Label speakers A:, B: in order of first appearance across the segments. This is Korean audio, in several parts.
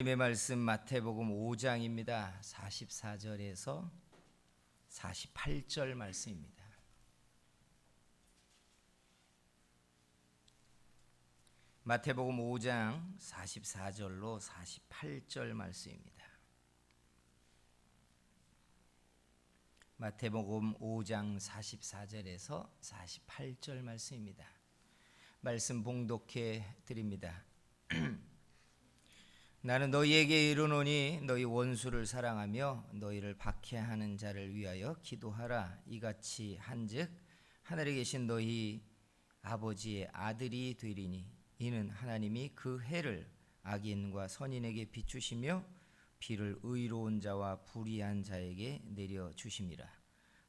A: 하나님의 말씀 마태복음 5장입니다. 44절에서 48절 말씀입니다. 마태복음 5장 44절로 48절 말씀입니다. 마태복음 5장 44절에서 48절 말씀입니다. 말씀 봉독해 드립니다. 나는 너희에게 이르노니 너희 원수를 사랑하며 너희를 박해하는 자를 위하여 기도하라. 이같이 한즉 하늘에 계신 너희 아버지의 아들이 되리니 이는 하나님이 그 해를 악인과 선인에게 비추시며 비를 의로운 자와 불의한 자에게 내려 주심이라.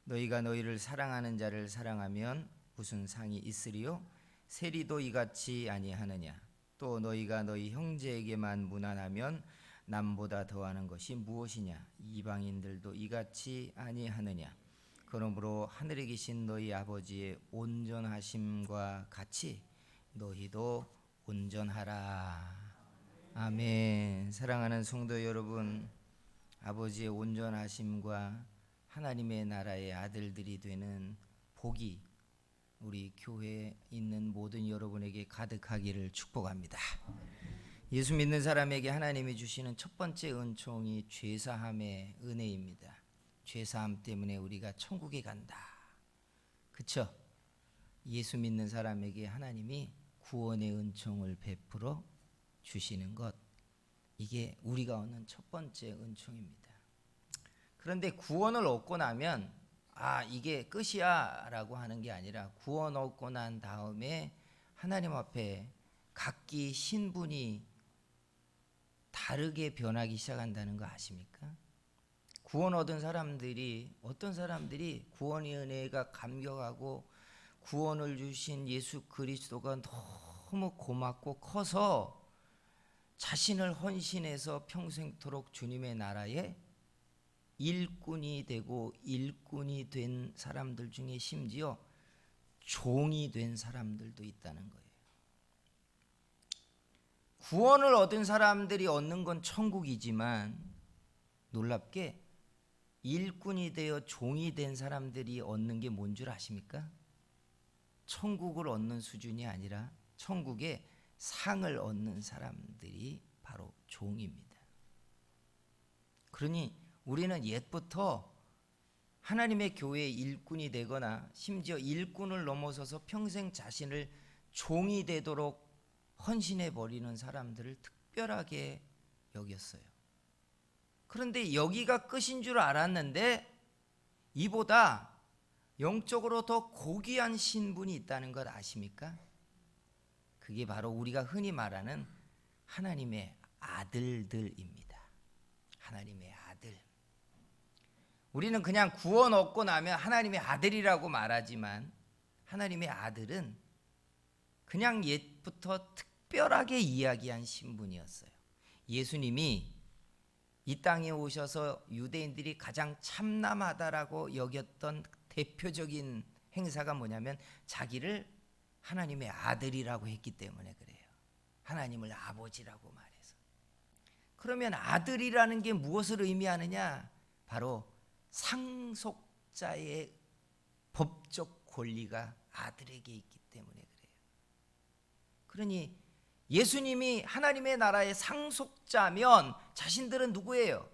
A: 너희가 너희를 사랑하는 자를 사랑하면 무슨 상이 있으리요? 세리도 이같이 아니하느냐? 또 너희가 너희 형제에게만 무난하면 남보다 더하는 것이 무엇이냐? 이방인들도 이같이 아니하느냐? 그러므로 하늘에 계신 너희 아버지의 온전하심과 같이 너희도 온전하라. 아멘. 사랑하는 성도 여러분, 아버지의 온전하심과 하나님의 나라의 아들들이 되는 복이 우리 교회에 있는 모든 여러분에게 가득하기를 축복합니다. 예수 믿는 사람에게 하나님이 주시는 첫 번째 은총이 죄사함의 은혜입니다. 죄사함 때문에 우리가 천국에 간다. 그렇죠? 예수 믿는 사람에게 하나님이 구원의 은총을 베풀어 주시는 것, 이게 우리가 얻는 첫 번째 은총입니다. 그런데 구원을 얻고 나면 이게 끝이야 라고 하는 게 아니라 구원 얻고 난 다음에 하나님 앞에 각기 신분이 다르게 변하기 시작한다는 거 아십니까? 구원 얻은 사람들이, 어떤 사람들이 구원의 은혜가 감격하고 구원을 주신 예수 그리스도가 너무 고맙고 커서 자신을 헌신해서 평생토록 주님의 나라에 일꾼이 되고 일꾼이 된 사람들 중에 심지어 종이 된 사람들도 있다는 거예요. 구원을 얻은 사람들이 얻는 건 천국이지만 놀랍게 일꾼이 되어 종이 된 사람들이 얻는 게 뭔 줄 아십니까? 천국을 얻는 수준이 아니라 천국의 상을 얻는 사람들이 바로 종입니다. 그러니 우리는 옛부터 하나님의 교회의 일꾼이 되거나 심지어 일꾼을 넘어서서 평생 자신을 종이 되도록 헌신해 버리는 사람들을 특별하게 여겼어요. 그런데 여기가 끝인 줄 알았는데 이보다 영적으로 더 고귀한 신분이 있다는 걸 아십니까? 그게 바로 우리가 흔히 말하는 하나님의 아들들입니다. 하나님의 아들. 우리는 그냥 구원 얻고 나면 하나님의 아들이라고 말하지만 하나님의 아들은 그냥 옛부터 특별하게 이야기한 신분이었어요. 예수님이 이 땅에 오셔서 유대인들이 가장 참남하다라고 여겼던 대표적인 행사가 뭐냐면 자기를 하나님의 아들이라고 했기 때문에 그래요. 하나님을 아버지라고 말해서. 그러면 아들이라는 게 무엇을 의미하느냐? 바로 상속자의 법적 권리가 아들에게 있기 때문에 그래요. 그러니 예수님이 하나님의 나라의 상속자면 자신들은 누구예요?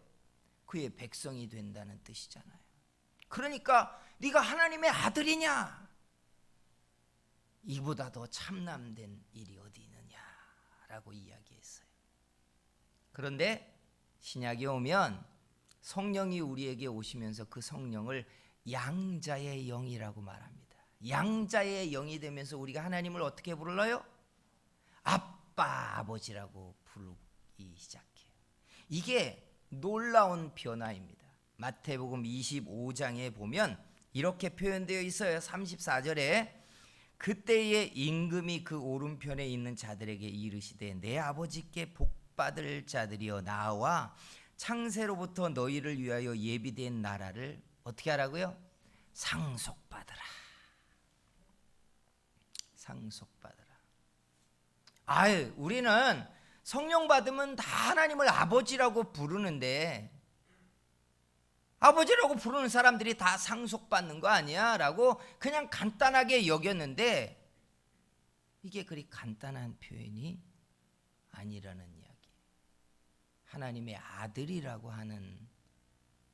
A: 그의 백성이 된다는 뜻이잖아요. 그러니까 네가 하나님의 아들이냐? 이보다 더 참남된 일이 어디 있느냐라고 이야기했어요. 그런데 신약에 오면 성령이 우리에게 오시면서 그 성령을 양자의 영이라고 말합니다. 양자의 영이 되면서 우리가 하나님을 어떻게 불러요? 아빠, 아버지라고 부르기 시작해요. 이게 놀라운 변화입니다. 마태복음 25장에 보면 이렇게 표현되어 있어요. 34절에 그때에 임금이 그 오른편에 있는 자들에게 이르시되 내 아버지께 복받을 자들이여 나와 창세로부터 너희를 위하여 예비된 나라를 어떻게 하라고요? 상속받으라. 상속받으라. 우리는 성령 받으면 다 하나님을 아버지라고 부르는데 아버지라고 부르는 사람들이 다 상속받는 거 아니야? 라고 그냥 간단하게 여겼는데 이게 그리 간단한 표현이 아니라는 이야기. 하나님의 아들이라고 하는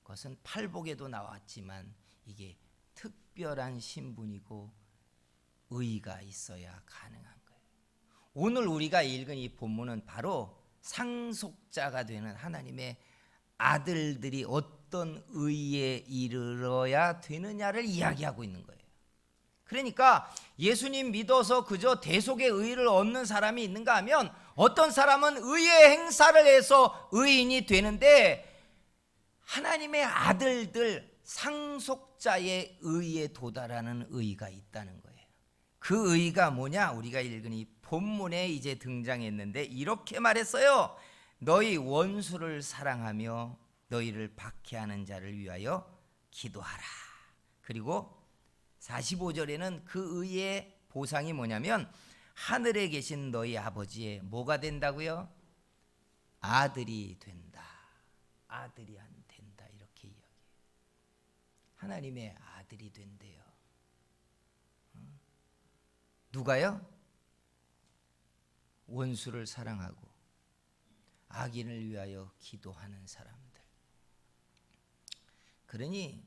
A: 것은 팔복에도 나왔지만 이게 특별한 신분이고 의의가 있어야 가능한 거예요. 오늘 우리가 읽은 이 본문은 바로 상속자가 되는 하나님의 아들들이 어떤 의의에 이르러야 되느냐를 이야기하고 있는 거예요. 그러니까 예수님 믿어서 그저 대속의 의의를 얻는 사람이 있는가 하면 어떤 사람은 의의 행사를 해서 의인이 되는데 하나님의 아들들 상속자의 의의에 도달하는 의의가 있다는 거예요. 그 의의가 뭐냐? 우리가 읽은 이 본문에 이제 등장했는데 이렇게 말했어요. 너희 원수를 사랑하며 너희를 박해하는 자를 위하여 기도하라. 그리고 45절에는 그 의의 보상이 뭐냐면 하늘에 계신 너희 아버지의 뭐가 된다고요? 아들이 된다. 아들이 안 된다. 이렇게 이야기해요. 하나님의 아들이 된대요. 누가요? 원수를 사랑하고 악인을 위하여 기도하는 사람들. 그러니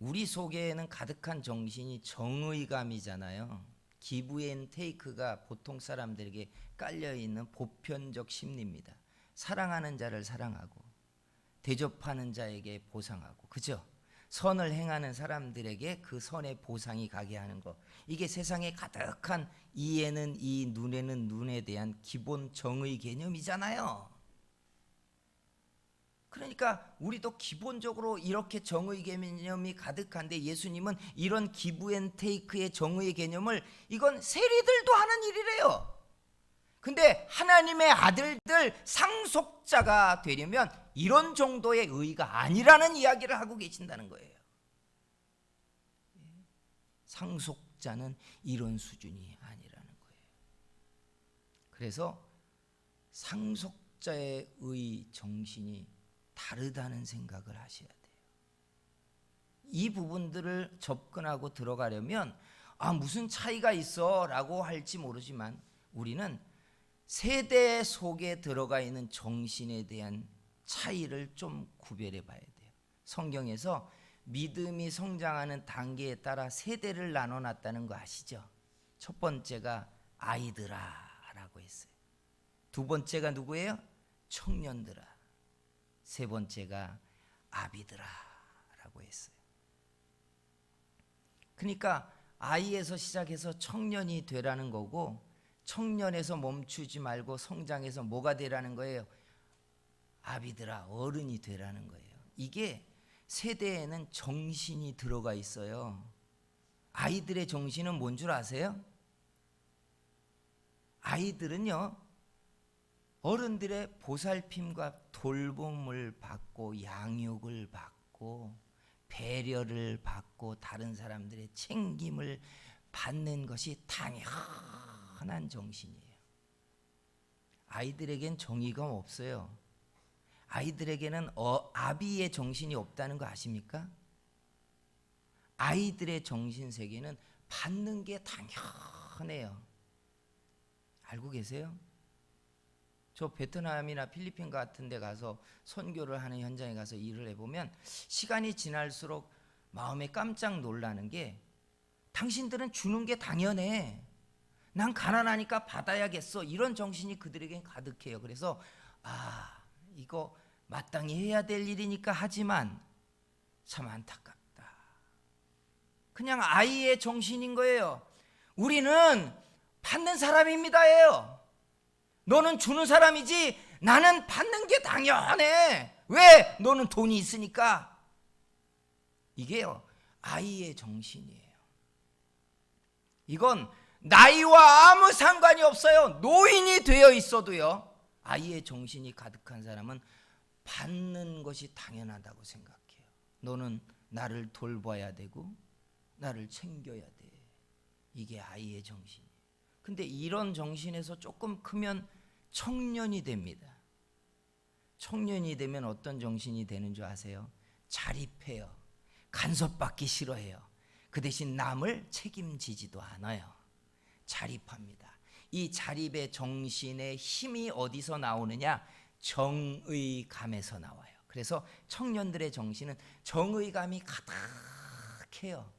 A: 우리 속에는 가득한 정신이 정의감이잖아요. 기브 앤 테이크가 보통 사람들에게 깔려있는 보편적 심리입니다. 사랑하는 자를 사랑하고 대접하는 자에게 보상하고, 그죠? 선을 행하는 사람들에게 그 선의 보상이 가게 하는 것, 이게 세상에 가득한 이에는 이, 눈에는 눈에 대한 기본 정의 개념이잖아요. 그러니까 우리도 기본적으로 이렇게 정의 개념이 가득한데 예수님은 이런 기브 앤 테이크의 정의 개념을 이건 세리들도 하는 일이래요. 근데 하나님의 아들들 상속자가 되려면 이런 정도의 의의가 아니라는 이야기를 하고 계신다는 거예요. 상속자는 이런 수준이 아니라는 거예요. 그래서 상속자의 의 정신이 다르다는 생각을 하셔야 돼요. 이 부분들을 접근하고 들어가려면 무슨 차이가 있어 라고 할지 모르지만 우리는 세대 속에 들어가 있는 정신에 대한 차이를 좀 구별해 봐야 돼요. 성경에서 믿음이 성장하는 단계에 따라 세대를 나눠놨다는 거 아시죠? 첫 번째가 아이들아 라고 했어요. 두 번째가 누구예요? 청년들아. 세 번째가 아비들아 라고 했어요. 그러니까 아이에서 시작해서 청년이 되라는 거고, 청년에서 멈추지 말고 성장해서 뭐가 되라는 거예요? 아비들아, 어른이 되라는 거예요. 이게 세대에는 정신이 들어가 있어요. 아이들의 정신은 뭔 줄 아세요? 아이들은요, 어른들의 보살핌과 돌봄을 받고 양육을 받고 배려를 받고 다른 사람들의 챙김을 받는 것이 당연한 정신이에요. 아이들에겐 정의가 없어요. 아이들에게는 아비의 정신이 없다는 거 아십니까? 아이들의 정신 세계는 받는 게 당연해요. 알고 계세요? 저 베트남이나 필리핀 같은 데 가서 선교를 하는 현장에 가서 일을 해보면 시간이 지날수록 마음에 깜짝 놀라는 게, 당신들은 주는 게 당연해, 난 가난하니까 받아야겠어, 이런 정신이 그들에겐 가득해요. 그래서 이거 마땅히 해야 될 일이니까 하지만 참 안타깝다. 그냥 아이의 정신인 거예요. 우리는 받는 사람입니다예요. 너는 주는 사람이지 나는 받는 게 당연해. 왜? 너는 돈이 있으니까. 이게요, 아이의 정신이에요. 이건 나이와 아무 상관이 없어요. 노인이 되어 있어도요, 아이의 정신이 가득한 사람은 받는 것이 당연하다고 생각해요. 너는 나를 돌봐야 되고 나를 챙겨야 돼. 이게 아이의 정신이에요. 근데 이런 정신에서 조금 크면 청년이 됩니다. 청년이 되면 어떤 정신이 되는 줄 아세요? 자립해요. 간섭받기 싫어해요. 그 대신 남을 책임지지도 않아요. 자립합니다. 이 자립의 정신의 힘이 어디서 나오느냐? 정의감에서 나와요. 그래서 청년들의 정신은 정의감이 가득해요.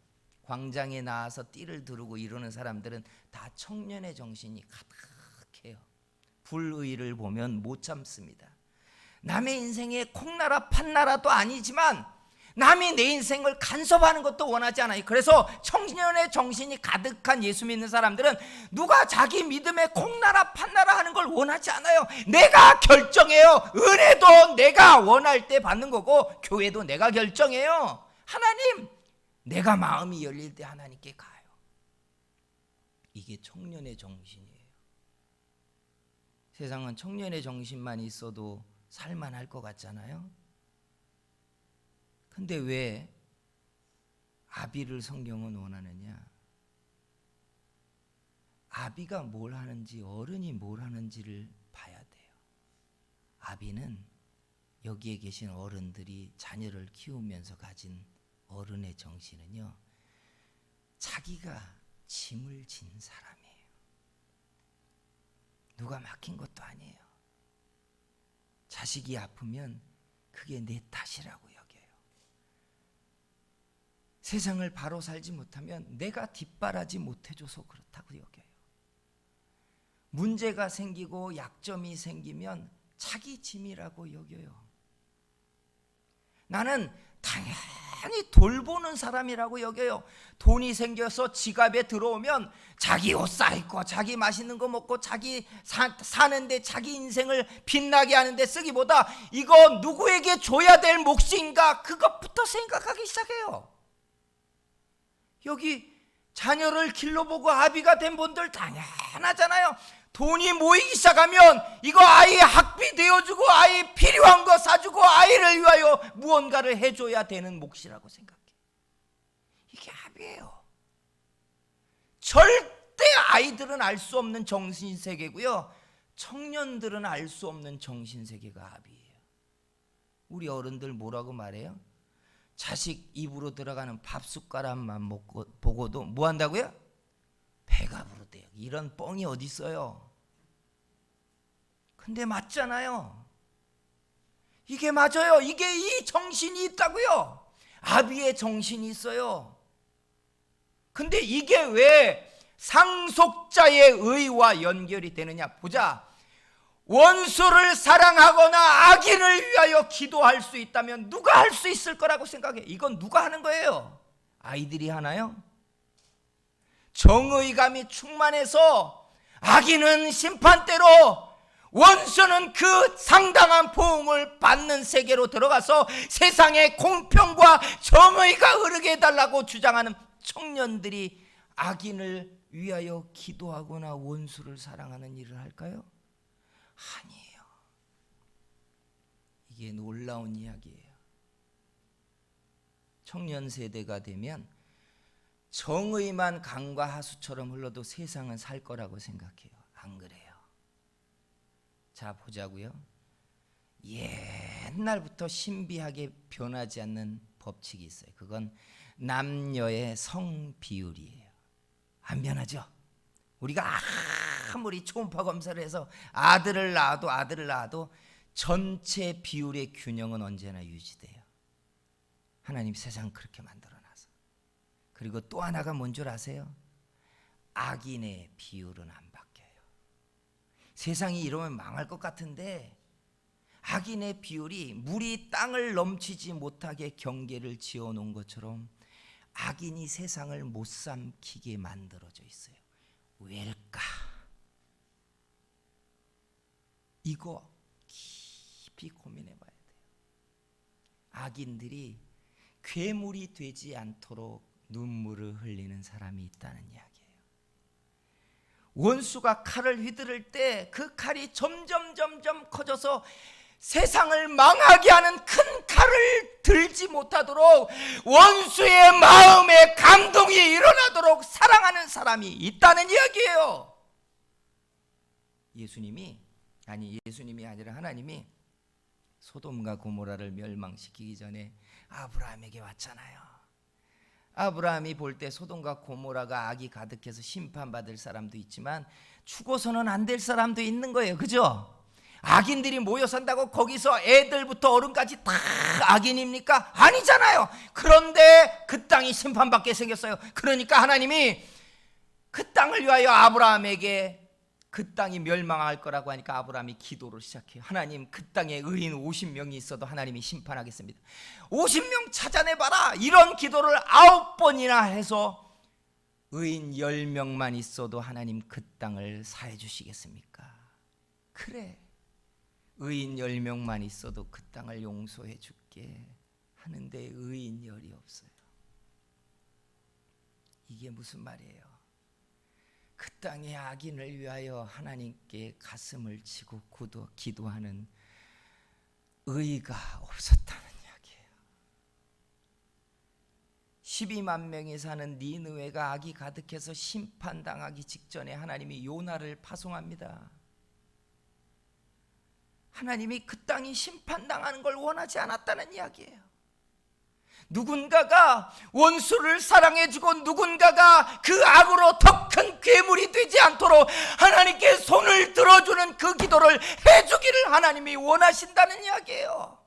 A: 광장에 나와서 띠를 두르고 이러는 사람들은 다 청년의 정신이 가득해요. 불의를 보면 못 참습니다. 남의 인생에 콩나라 판나라도 아니지만 남이 내 인생을 간섭하는 것도 원하지 않아요. 그래서 청년의 정신이 가득한 예수 믿는 사람들은 누가 자기 믿음에 콩나라 판나라 하는 걸 원하지 않아요. 내가 결정해요. 은혜도 내가 원할 때 받는 거고 교회도 내가 결정해요. 하나님, 내가 마음이 열릴 때 하나님께 가요. 이게 청년의 정신이에요. 세상은 청년의 정신만 있어도 살만할 것 같잖아요. 근데 왜 아비를 성경은 원하느냐? 아비가 뭘 하는지, 어른이 뭘 하는지를 봐야 돼요. 아비는 여기에 계신 어른들이 자녀를 키우면서 가진 어른의 정신은요, 자기가 짐을 진 사람이에요. 누가 맡긴 것도 아니에요. 자식이 아프면 그게 내 탓이라고 여겨요. 세상을 바로 살지 못하면 내가 뒷바라지 못해줘서 그렇다고 여겨요. 문제가 생기고 약점이 생기면 자기 짐이라고 여겨요. 나는 당연히 돌보는 사람이라고 여겨요. 돈이 생겨서 지갑에 들어오면 자기 옷 사입고 자기 맛있는 거 먹고 자기 사는데 자기 인생을 빛나게 하는데 쓰기보다 이거 누구에게 줘야 될 몫인가, 그것부터 생각하기 시작해요. 여기 자녀를 길러보고 아비가 된 분들 당연하잖아요. 돈이 모이기 시작하면 이거 아이 학비 되어주고 아이 필요한 거 사주고 아이를 위하여 무언가를 해줘야 되는 몫이라고 생각해. 이게 아비예요. 절대 아이들은 알 수 없는 정신세계고요, 청년들은 알 수 없는 정신세계가 아비예요. 우리 어른들 뭐라고 말해요? 자식 입으로 들어가는 밥 숟가락만 먹고 보고도 뭐 한다고요? 배가 부르대요. 이런 뻥이 어디 있어요? 근데 맞잖아요. 이게 맞아요. 이게 이 정신이 있다고요. 아비의 정신이 있어요. 근데 이게 왜 상속자의 의와 연결이 되느냐 보자. 원수를 사랑하거나 악인을 위하여 기도할 수 있다면 누가 할 수 있을 거라고 생각해? 이건 누가 하는 거예요? 아이들이 하나요? 정의감이 충만해서 악인은 심판대로, 원수는 그 상당한 보응을 받는 세계로 들어가서 세상에 공평과 정의가 흐르게 해달라고 주장하는 청년들이 악인을 위하여 기도하거나 원수를 사랑하는 일을 할까요? 아니에요. 이게 놀라운 이야기예요. 청년 세대가 되면 정의만 강과 하수처럼 흘러도 세상은 살 거라고 생각해요. 안 그래요. 자, 보자고요. 옛날부터 신비하게 변하지 않는 법칙이 있어요. 그건 남녀의 성 비율이에요. 안 변하죠? 우리가 아무리 초음파 검사를 해서 아들을 낳아도 전체 비율의 균형은 언제나 유지돼요. 하나님 세상 그렇게 만들어놔서. 그리고 또 하나가 뭔 줄 아세요? 악인의 비율은 안 바뀌어요. 세상이 이러면 망할 것 같은데 악인의 비율이 물이 땅을 넘치지 못하게 경계를 지어놓은 것처럼 악인이 세상을 못 삼키게 만들어져 있어요. 왜일까? 이거 깊이 고민해 봐야 돼요. 악인들이 괴물이 되지 않도록 눈물을 흘리는 사람이 있다는 이야기예요. 원수가 칼을 휘두를 때 그 칼이 점점 커져서 세상을 망하게 하는 큰 칼을 들지 못하도록 원수의 마음에 감동이 일어나도록 사랑하는 사람이 있다는 이야기예요. 예수님이 아니, 예수님이 아니라 하나님이 소돔과 고모라를 멸망시키기 전에 아브라함에게 왔잖아요. 아브라함이 볼 때 소돔과 고모라가 악이 가득해서 심판받을 사람도 있지만 죽어서는 안 될 사람도 있는 거예요. 그죠? 악인들이 모여 산다고 거기서 애들부터 어른까지 다 악인입니까? 아니잖아요. 그런데 그 땅이 심판받게 생겼어요. 그러니까 하나님이 그 땅을 위하여 아브라함에게 그 땅이 멸망할 거라고 하니까 아브라함이 기도를 시작해요. 하나님, 그 땅에 의인 50명이 있어도 하나님이 심판하겠습니다. 50명 찾아내봐라. 이런 기도를 9번이나 해서 의인 10명만 있어도 하나님 그 땅을 사해 주시겠습니까? 그래, 의인 10명만 있어도 그 땅을 용서해 줄게 하는데 의인 10이 없어요. 이게 무슨 말이에요? 그 땅의 악인을 위하여 하나님께 가슴을 치고 기도하는 의가 없었다는 이야기예요. 12만 명이 사는 니느웨가 악이 가득해서 심판당하기 직전에 하나님이 요나를 파송합니다. 하나님이 그 땅이 심판당하는 걸 원하지 않았다는 이야기예요. 누군가가 원수를 사랑해주고 누군가가 그 악으로 더 큰 괴물이 되지 않도록 하나님께 손을 들어주는 그 기도를 해주기를 하나님이 원하신다는 이야기예요.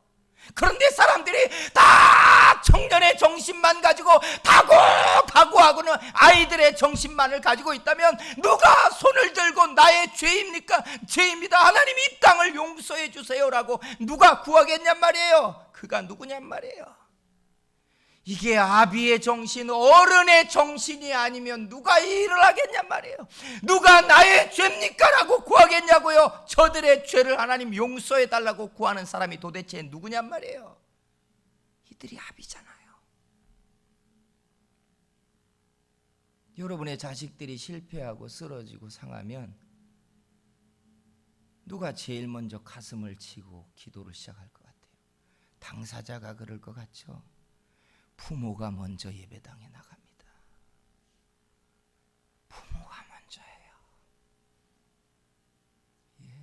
A: 그런데 사람들이 다 청년의 정신만 가지고 다고하고는 아이들의 정신만을 가지고 있다면 누가 손을 들고 나의 죄입니까? 죄입니다. 하나님 이 땅을 용서해 주세요라고 누가 구하겠냔 말이에요. 그가 누구냔 말이에요. 이게 아비의 정신, 어른의 정신이 아니면 누가 이 일을 하겠냔 말이에요. 누가 나의 죄입니까? 라고 구하겠냐고요. 저들의 죄를 하나님 용서해 달라고 구하는 사람이 도대체 누구냔 말이에요. 이들이 아비잖아요. 여러분의 자식들이 실패하고 쓰러지고 상하면 누가 제일 먼저 가슴을 치고 기도를 시작할 것 같아요? 당사자가 그럴 것 같죠? 부모가 먼저 예배당에 나갑니다. 부모가 먼저예요. 예.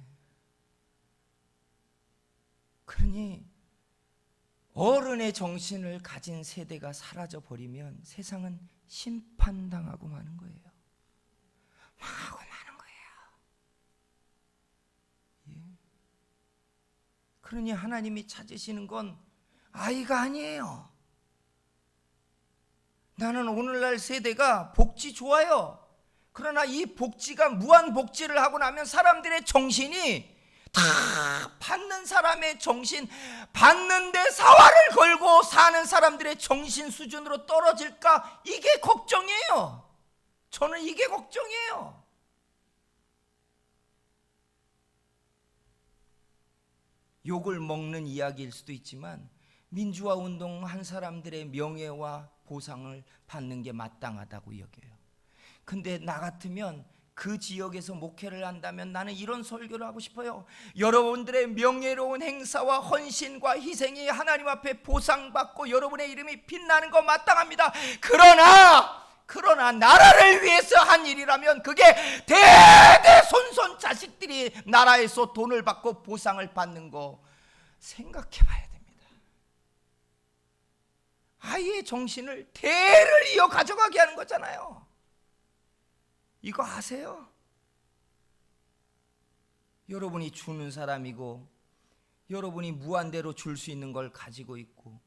A: 그러니 어른의 정신을 가진 세대가 사라져 버리면 세상은 심판당하고 마는 거예요. 망하고 마는 거예요. 예. 그러니 하나님이 찾으시는 건 아이가 아니에요. 나는 오늘날 세대가 복지 좋아요. 그러나 이 복지가 무한 복지를 하고 나면 사람들의 정신이 다 받는 사람의 정신, 받는데 사활을 걸고 사는 사람들의 정신 수준으로 떨어질까? 이게 걱정이에요. 저는 이게 걱정이에요. 욕을 먹는 이야기일 수도 있지만 민주화 운동한 사람들의 명예와 보상을 받는 게 마땅하다고 여겨요. 근데 나 같으면 그 지역에서 목회를 한다면 나는 이런 설교를 하고 싶어요. 여러분들의 명예로운 행사와 헌신과 희생이 하나님 앞에 보상받고 여러분의 이름이 빛나는 거 마땅합니다. 그러나 나라를 위해서 한 일이라면 그게 대대손손 자식들이 나라에서 돈을 받고 보상을 받는 거 생각해 봐야 됩니다. 아이의 정신을 대를 이어 가져가게 하는 거잖아요. 이거 아세요? 여러분이 주는 사람이고 여러분이 무한대로 줄 수 있는 걸 가지고 있고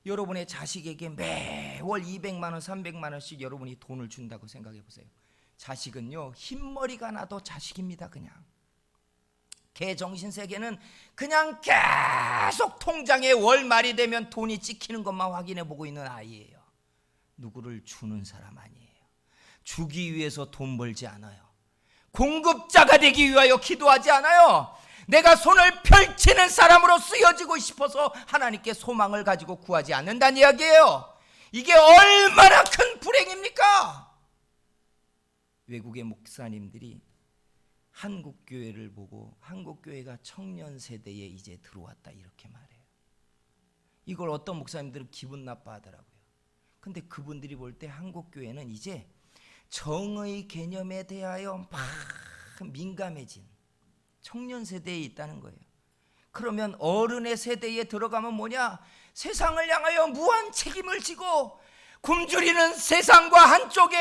A: 여러분의 자식에게 매월 200만 원, 300만 원씩 여러분이 돈을 준다고 생각해 보세요. 자식은요, 흰머리가 나도 자식입니다. 그냥 개 정신세계는 그냥 계속 통장에 월말이 되면 돈이 찍히는 것만 확인해 보고 있는 아이예요. 누구를 주는 사람 아니에요. 주기 위해서 돈 벌지 않아요. 공급자가 되기 위하여 기도하지 않아요. 내가 손을 펼치는 사람으로 쓰여지고 싶어서 하나님께 소망을 가지고 구하지 않는다는 이야기예요. 이게 얼마나 큰 불행입니까? 외국의 목사님들이 한국 교회를 보고 한국 교회가 청년 세대에 이제 들어왔다 이렇게 말해요. 이걸 어떤 목사님들은 기분 나빠하더라고요. 근데 그분들이 볼 때 한국 교회는 이제 정의 개념에 대하여 막 민감해진, 청년 세대에 있다는 거예요. 그러면 어른의 세대에 들어가면 뭐냐? 세상을 향하여 무한 책임을 지고 굶주리는 세상과 한쪽에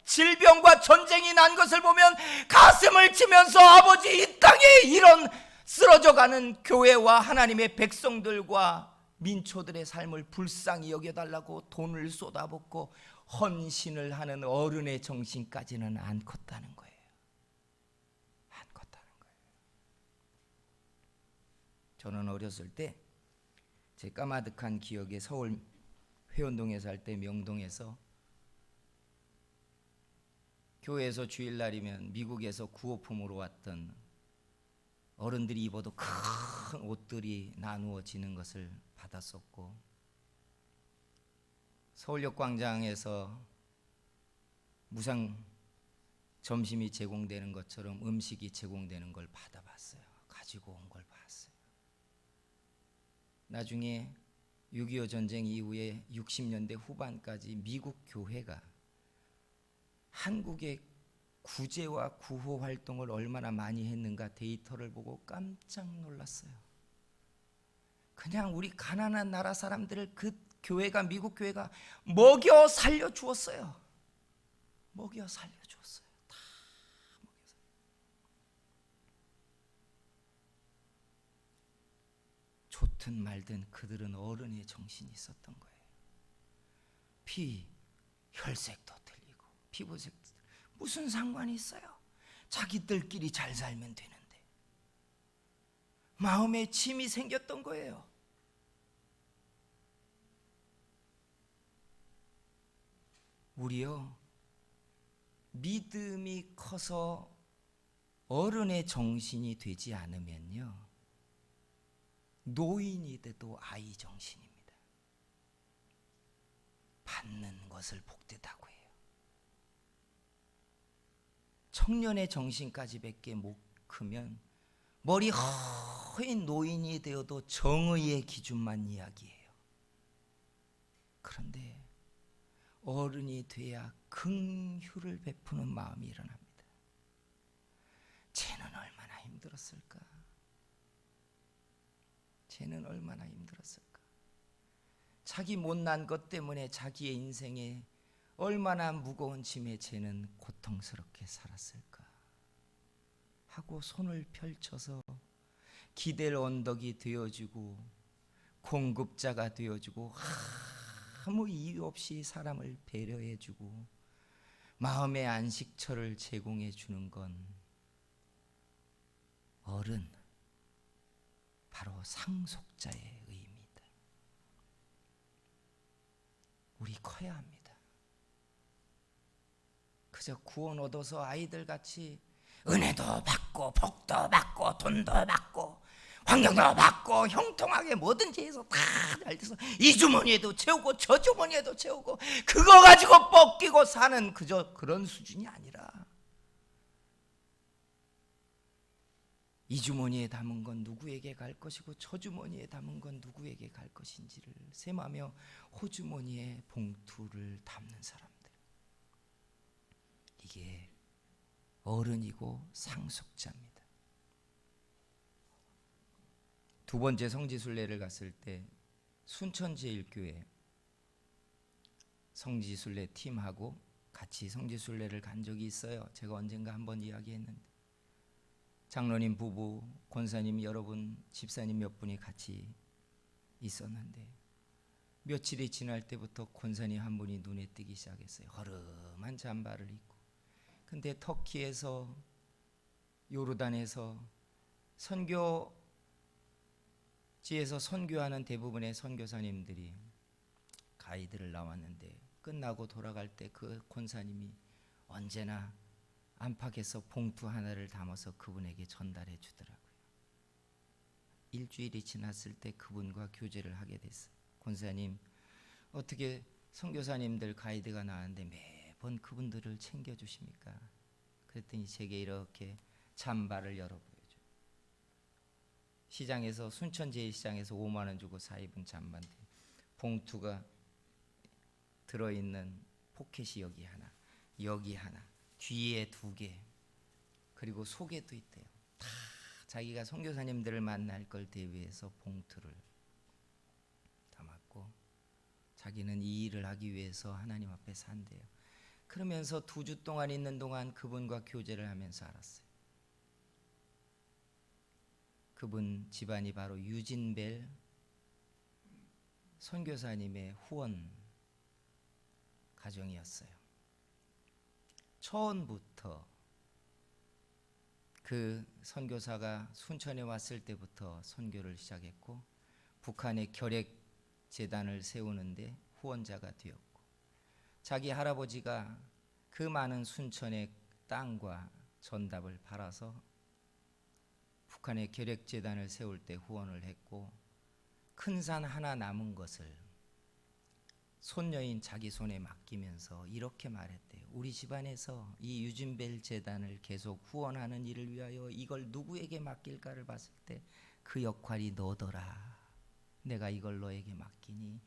A: 질병과 전쟁이 난 것을 보면 가슴을 치면서 아버지, 이 땅에 이런 쓰러져가는 교회와 하나님의 백성들과 민초들의 삶을 불쌍히 여겨달라고 돈을 쏟아붓고 헌신을 하는 어른의 정신까지는 안 컸다는 거예요. 안 컸다는 거예요. 저는 어렸을 때 제 까마득한 기억에 서울 회원동에 살 때 명동에서 교회에서 주일날이면 미국에서 구호품으로 왔던 어른들이 입어도 큰 옷들이 나누어지는 것을 받았었고, 서울역 광장에서 무상 점심이 제공되는 것처럼 음식이 제공되는 걸 받아봤어요. 가지고 온 걸 봤어요. 나중에 6.25 전쟁 이후에 60년대 후반까지 미국 교회가 한국의 구제와 구호 활동을 얼마나 많이 했는가 데이터를 보고 깜짝 놀랐어요. 그냥 우리 가난한 나라 사람들을 그 교회가, 미국 교회가 먹여 살려 주었어요. 먹여 살려 주었어요. 다 먹여 살려. 좋든 말든 그들은 어른의 정신이 있었던 거예요. 혈색도 틀리고 피부색도 무슨 상관이 있어요? 자기들끼리 잘 살면 되는데. 마음에 짐이 생겼던 거예요. 우리요, 믿음이 커서 어른의 정신이 되지 않으면요, 노인이 돼도 아이 정신입니다. 받는 것을 복되다고 해요. 청년의 정신까지 밖에 못 크면 머리 허인 노인이 되어도 정의의 기준만 이야기해요. 그런데 어른이 돼야 긍휼을 베푸는 마음이 일어납니다. 쟤는 얼마나 힘들었을까? 쟤는 얼마나 힘들었을까? 자기 못난 것 때문에 자기의 인생에 얼마나 무거운 짐에 쟤는 고통스럽게 살았을까 하고 손을 펼쳐서 기댈 언덕이 되어주고 공급자가 되어주고 아무 이유 없이 사람을 배려해주고 마음의 안식처를 제공해 주는 건 어른, 바로 상속자의 의미입니다. 우리 커야 합니다. 그저 구원 얻어서 아이들 같이 은혜도 받고 복도 받고 돈도 받고 환경도 받고 형통하게 뭐든지 해서 다 잘 돼서 이 주머니에도 채우고 저 주머니에도 채우고 그거 가지고 뻗기고 사는 그저 그런 수준이 아니라, 이 주머니에 담은 건 누구에게 갈 것이고 저 주머니에 담은 건 누구에게 갈 것인지를 셈하며 호주머니에 봉투를 담는 사람들, 이게 어른이고 상속자입니다. 두 번째 성지순례를 갔을 때 순천제일교회 성지순례 팀하고 같이 성지순례를 간 적이 있어요. 제가 언젠가 한번 이야기했는데, 장로님 부부, 권사님 여러분, 집사님 몇 분이 같이 있었는데, 며칠이 지날 때부터 권사님 한 분이 눈에 띄기 시작했어요. 허름한 잠바를 입고. 근데 터키에서, 요르단에서 선교지에서 선교하는 대부분의 선교사님들이 가이드를 나왔는데, 끝나고 돌아갈 때 그 권사님이 언제나 안팎에서 봉투 하나를 담아서 그분에게 전달해 주더라고요. 일주일이 지났을 때 그분과 교제를 하게 됐어요. 권사님, 어떻게 선교사님들 가이드가 나왔는데 매번 그분들을 챙겨주십니까? 그랬더니 제게 이렇게 잠바를 열어 보여줘요. 시장에서, 순천제일시장에서 5만 원 주고 사 입은 잠바인데 봉투가 들어있는 포켓이 여기 하나, 여기 하나, 뒤에 2개, 그리고 속에도 있대요. 다 자기가 선교사님들을 만날 걸 대비해서 봉투를 담았고 자기는 이 일을 하기 위해서 하나님 앞에 산대요. 그러면서 2주 동안 있는 동안 그분과 교제를 하면서 알았어요. 그분 집안이 바로 유진벨 선교사님의 후원 가정이었어요. 처음부터 그 선교사가 순천에 왔을 때부터 선교를 시작했고 북한의 결핵재단을 세우는데 후원자가 되었고 자기 할아버지가 그 많은 순천의 땅과 전답을 팔아서 북한의 결핵재단을 세울 때 후원을 했고 큰 산 하나 남은 것을 손녀인 자기 손에 맡기면서 이렇게 말했대요. 우리 집안에서 이 유진벨 재단을 계속 후원하는 일을 위하여 이걸 누구에게 맡길까를 봤을 때 그 역할이 너더라. 내가 이걸 너에게 맡기니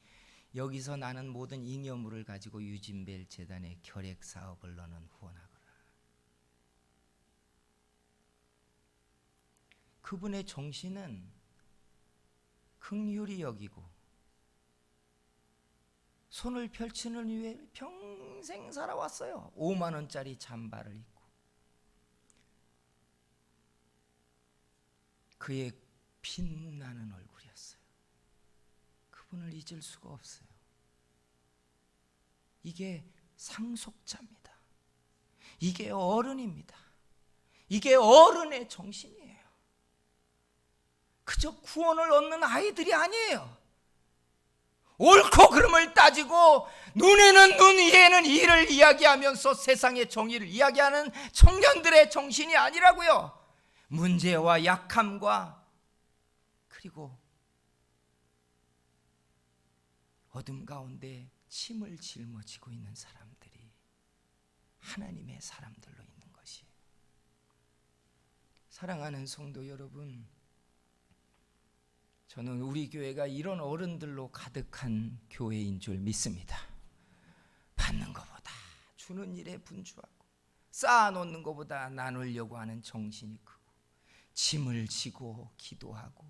A: 여기서 나는 모든 잉여물을 가지고 유진벨 재단의 결핵 사업을 너는 후원하거라. 그분의 정신은 긍휼히 여기고 손을 펼치는 위에 평생 살아왔어요. 5만 원짜리 잠바를 입고 그의 빛나는 얼굴이었어요. 그분을 잊을 수가 없어요. 이게 상속자입니다. 이게 어른입니다. 이게 어른의 정신이에요. 그저 구원을 얻는 아이들이 아니에요. 옳고 그름을 따지고 눈에는 눈, 이에는 이를 이야기하면서 세상의 정의를 이야기하는 청년들의 정신이 아니라고요. 문제와 약함과 그리고 어둠 가운데 침을 짊어지고 있는 사람들이 하나님의 사람들로 있는 것이에요. 사랑하는 성도 여러분, 저는 우리 교회가 이런 어른들로 가득한 교회인 줄 믿습니다. 받는 것보다 주는 일에 분주하고 쌓아놓는 것보다 나누려고 하는 정신이 크고 짐을 지고 기도하고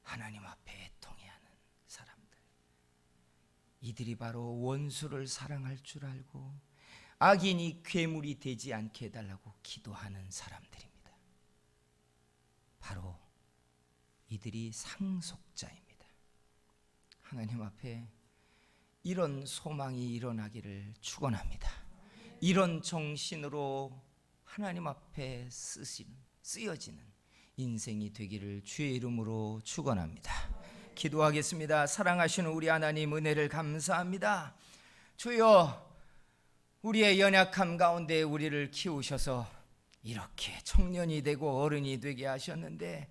A: 하나님 앞에 애통해하는 사람들, 이들이 바로 원수를 사랑할 줄 알고 악인이 괴물이 되지 않게 해달라고 기도하는 사람들입니다. 바로 이들이 상속자입니다. 하나님 앞에 이런 소망이 일어나기를 축원합니다. 이런 정신으로 하나님 앞에 쓰여지는 인생이 되기를 주의 이름으로 축원합니다. 기도하겠습니다. 사랑하시는 우리 하나님, 은혜를 감사합니다. 주여, 우리의 연약함 가운데 우리를 키우셔서 이렇게 청년이 되고 어른이 되게 하셨는데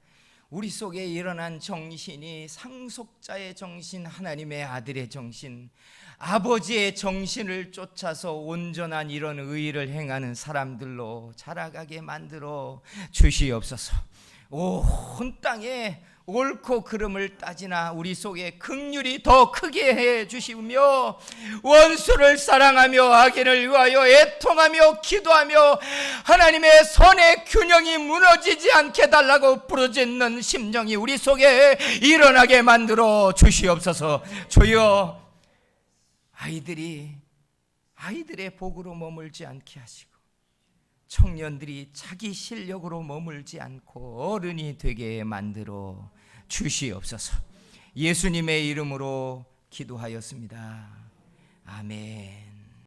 A: 우리 속에 일어난 정신이 상속자의 정신, 하나님의 아들의 정신, 아버지의 정신을 쫓아서 온전한 이런 의의를 행하는 사람들로 자라가게 만들어 주시옵소서. 온 땅에 옳고 그름을 따지나 우리 속에 긍휼이 더 크게 해 주시며 원수를 사랑하며 악인을 위하여 애통하며 기도하며 하나님의 선의 균형이 무너지지 않게 달라고 부르짖는 심정이 우리 속에 일어나게 만들어 주시옵소서. 주여, 아이들의 복으로 머물지 않게 하시고 청년들이 자기 실력으로 머물지 않고 어른이 되게 만들어 주시옵소서. 예수님의 이름으로 기도하였습니다. 아멘.